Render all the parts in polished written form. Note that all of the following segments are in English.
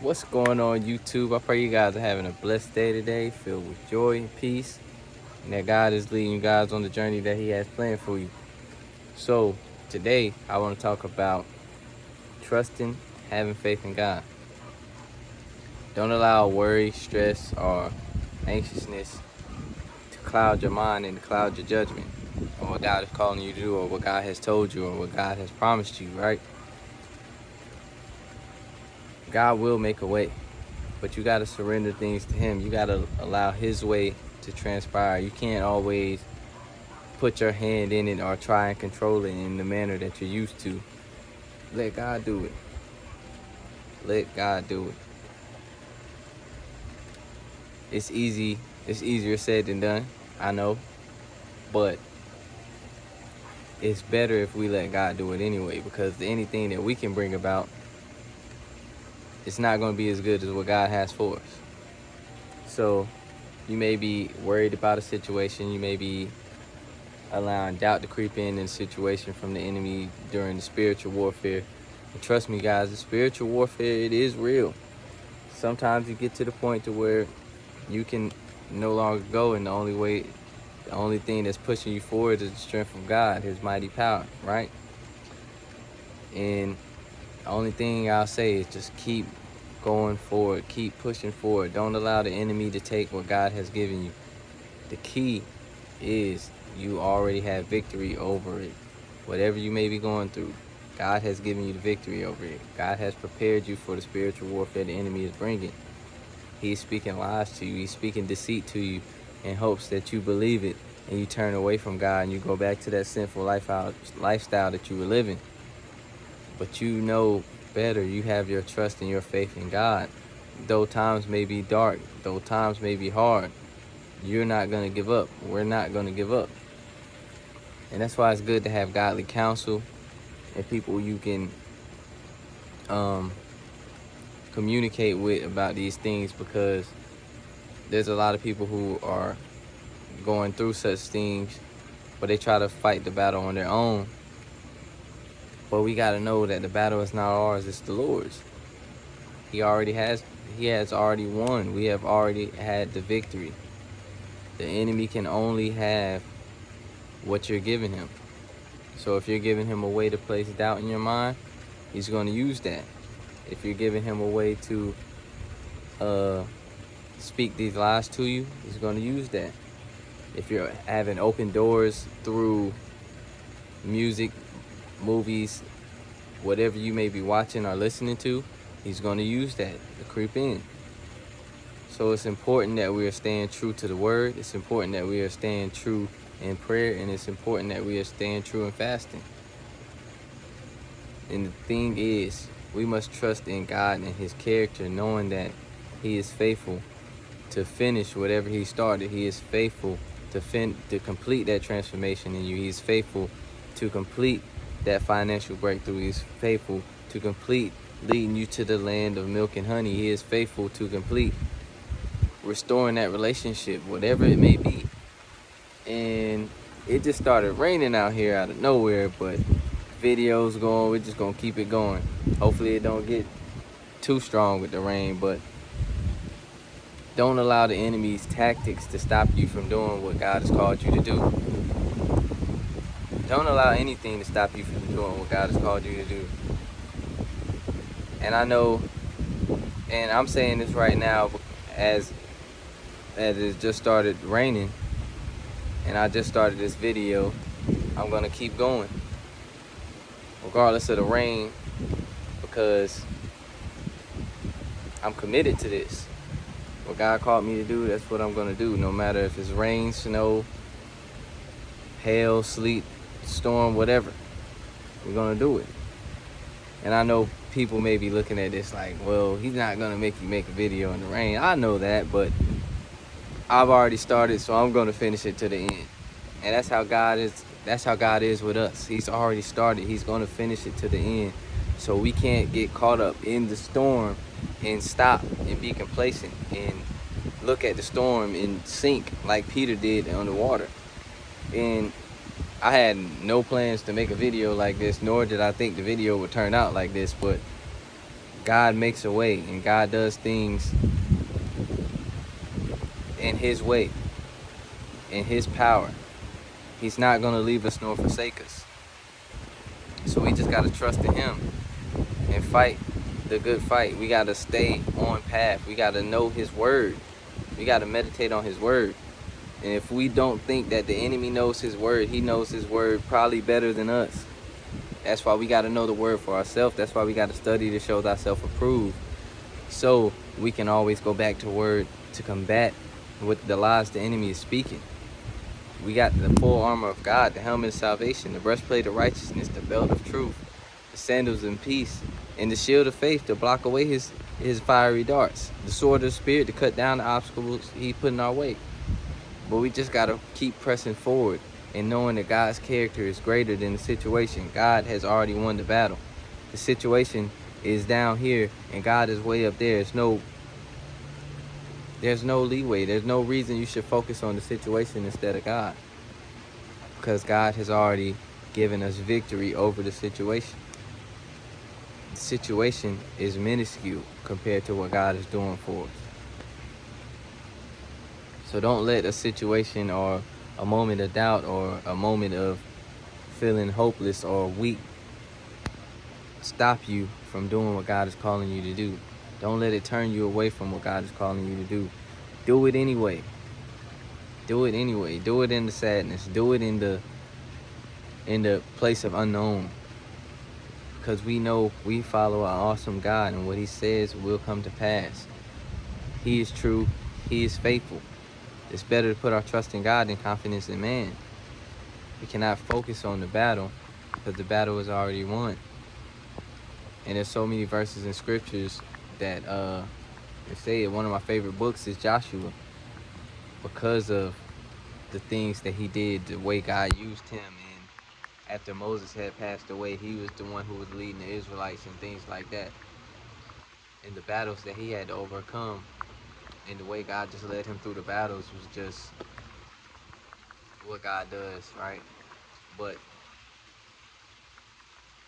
What's going on, YouTube? I pray you guys are having a blessed day today, filled with joy and peace, and that God is leading you guys on the journey that He has planned for you. So, today I want to talk about trusting, having faith in God. Don't allow worry, stress, or anxiousness to cloud your mind and to cloud your judgment on what God is calling you to do, or what God has told you, or what God has promised you, right? God will make a way, but you got to surrender things to Him. You got to allow His way to transpire. You can't always put your hand in it or try and control it in the manner that you're used to. Let God do it. Let God do it. It's easy. It's easier said than done, I know, but it's better if we let God do it anyway, because anything that we can bring about, it's not going to be as good as what God has for us. So you may be worried about a situation. You may be allowing doubt to creep in a situation from the enemy during the spiritual warfare. And trust me, guys, the spiritual warfare, it is real. Sometimes you get to the point to where you can no longer go, and the only thing that's pushing you forward is the strength of God, His mighty power, right? And the only thing I'll say is just keep going forward, keep pushing forward. Don't allow the enemy to take what God has given you. The key is you already have victory over it. Whatever you may be going through, God has given you the victory over it. God has prepared you for the spiritual warfare the enemy is bringing. He's speaking lies to you. He's speaking deceit to you in hopes that you believe it and you turn away from God and you go back to that sinful lifestyle that you were living. But you know better. You have your trust and your faith in God. Though times may be dark, though times may be hard, you're not going to give up. We're not going to give up. And that's why it's good to have godly counsel and people you can communicate with about these things, because there's a lot of people who are going through such things, but they try to fight the battle on their own. But we got to know that the battle is not ours, it's the Lord's. He has already won. We have already had the victory. The enemy can only have what you're giving him. So if you're giving him a way to place doubt in your mind, he's going to use that. If you're giving him a way to speak these lies to you, he's going to use that. If you're having open doors through music, movies, whatever you may be watching or listening to, he's going to use that to creep in. So it's important that we are staying true to the word. It's important that we are staying true in prayer, and it's important that we are staying true in fasting. And the thing is, we must trust in God and His character, knowing that He is faithful to finish whatever He started. He is faithful to complete that transformation in you. He is faithful to complete that financial breakthrough. He is faithful to complete leading you to the land of milk and honey. He is faithful to complete restoring that relationship, whatever it may be. And it just started raining out here out of nowhere, but videos going, we're just gonna keep it going. Hopefully it don't get too strong with the rain, but don't allow the enemy's tactics to stop you from doing what God has called you to do. Don't allow anything to stop you from doing what God has called you to do. And I know, and I'm saying this right now as it just started raining and I just started this video, I'm gonna keep going regardless of the rain, because I'm committed to this. What God called me to do, that's what I'm gonna do, no matter if it's rain, snow, hail, sleet, storm, whatever. We're gonna do it. And I know people may be looking at this like, well, he's not gonna make you make a video in the rain. I know that, but I've already started, so I'm gonna finish it to the end. And that's how God is. That's how God is with us. He's already started. He's gonna finish it to the end. So we can't get caught up in the storm and stop and be complacent and look at the storm and sink like Peter did on the water. And I had no plans to make a video like this, nor did I think the video would turn out like this, but God makes a way, and God does things in his way, in his power. He's not going to leave us nor forsake us. So we just got to trust in him and fight the good fight. We got to stay on path. We got to know his word. We got to meditate on his word. And if we don't think that the enemy knows his word, he knows his word probably better than us. That's why we got to know the word for ourselves. That's why we got to study to show thyself approved. So we can always go back to word to combat what the lies the enemy is speaking. We got the full armor of God, the helmet of salvation, the breastplate of righteousness, the belt of truth, the sandals of peace, and the shield of faith to block away his fiery darts, the sword of the spirit to cut down the obstacles he put in our way. But we just got to keep pressing forward and knowing that God's character is greater than the situation. God has already won the battle. The situation is down here and God is way up there. There's no leeway. There's no reason you should focus on the situation instead of God, because God has already given us victory over the situation. The situation is minuscule compared to what God is doing for us. So don't let a situation or a moment of doubt or a moment of feeling hopeless or weak stop you from doing what God is calling you to do. Don't let it turn you away from what God is calling you to do. Do it anyway. Do it anyway. Do it in the sadness. Do it in the place of unknown. Because we know we follow an awesome God, and what he says will come to pass. He is true. He is faithful. It's better to put our trust in God than confidence in man. We cannot focus on the battle because the battle is already won. And there's so many verses in scriptures that they say it. One of my favorite books is Joshua, because of the things that he did, the way God used him. And after Moses had passed away, he was the one who was leading the Israelites and things like that. And the battles that he had to overcome, and the way God just led him through the battles was just what God does, right? But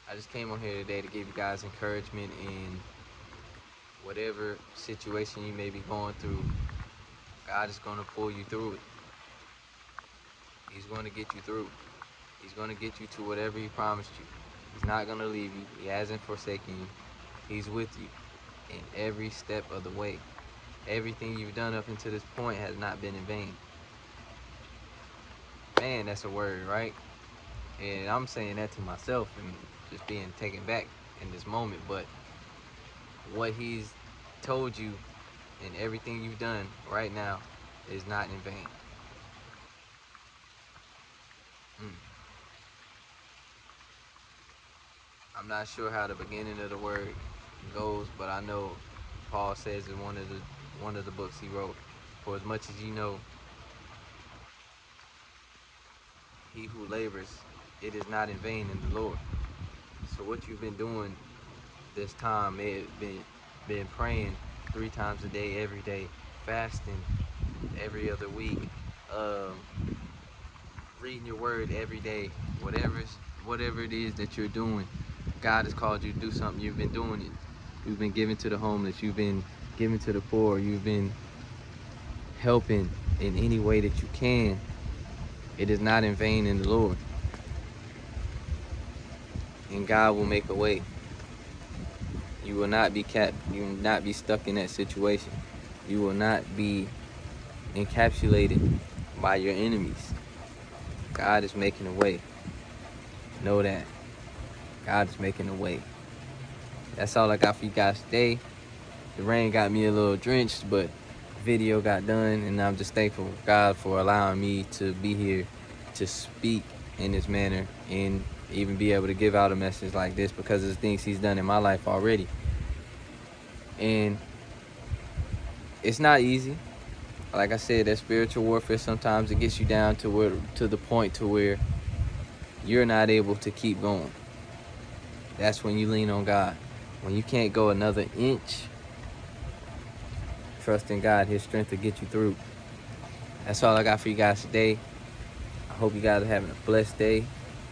I just came on here today to give you guys encouragement in whatever situation you may be going through. God is going to pull you through it. He's going to get you through. He's going to get you to whatever he promised you. He's not going to leave you. He hasn't forsaken you. He's with you in every step of the way. Everything you've done up until this point has not been in vain. Man, that's a word, right? And I'm saying that to myself and just being taken back in this moment. But what he's told you and everything you've done right now is not in vain. I'm not sure how the beginning of the word goes, but I know Paul says in one of the books he wrote, for as much as you know, he who labors, it is not in vain in the Lord. So what you've been doing this time, may have been praying 3 times a day, every day, fasting every other week, reading your word every day, whatever it is that you're doing, God has called you to do something. You've been doing it. You've been giving to the homeless. You've been giving to the poor. You've been helping in any way that you can. It is not in vain in the Lord. And God will make a way. You will not be capped. You will not be stuck in that situation. You will not be encapsulated by your enemies. God is making a way. Know that. God is making a way. That's all I got for you guys today. The rain got me a little drenched, but the video got done, and I'm just thankful to God for allowing me to be here to speak in this manner and even be able to give out a message like this because of the things he's done in my life already. And it's not easy. Like I said, that spiritual warfare, sometimes it gets you down to the point to where you're not able to keep going. That's when you lean on God. When you can't go another inch, trust in God. His strength will get you through. That's all I got for you guys today. I hope you guys are having a blessed day.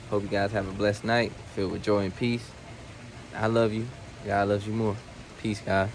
Hope you guys have a blessed night filled with joy and peace. I love you. God loves you more. Peace, guys.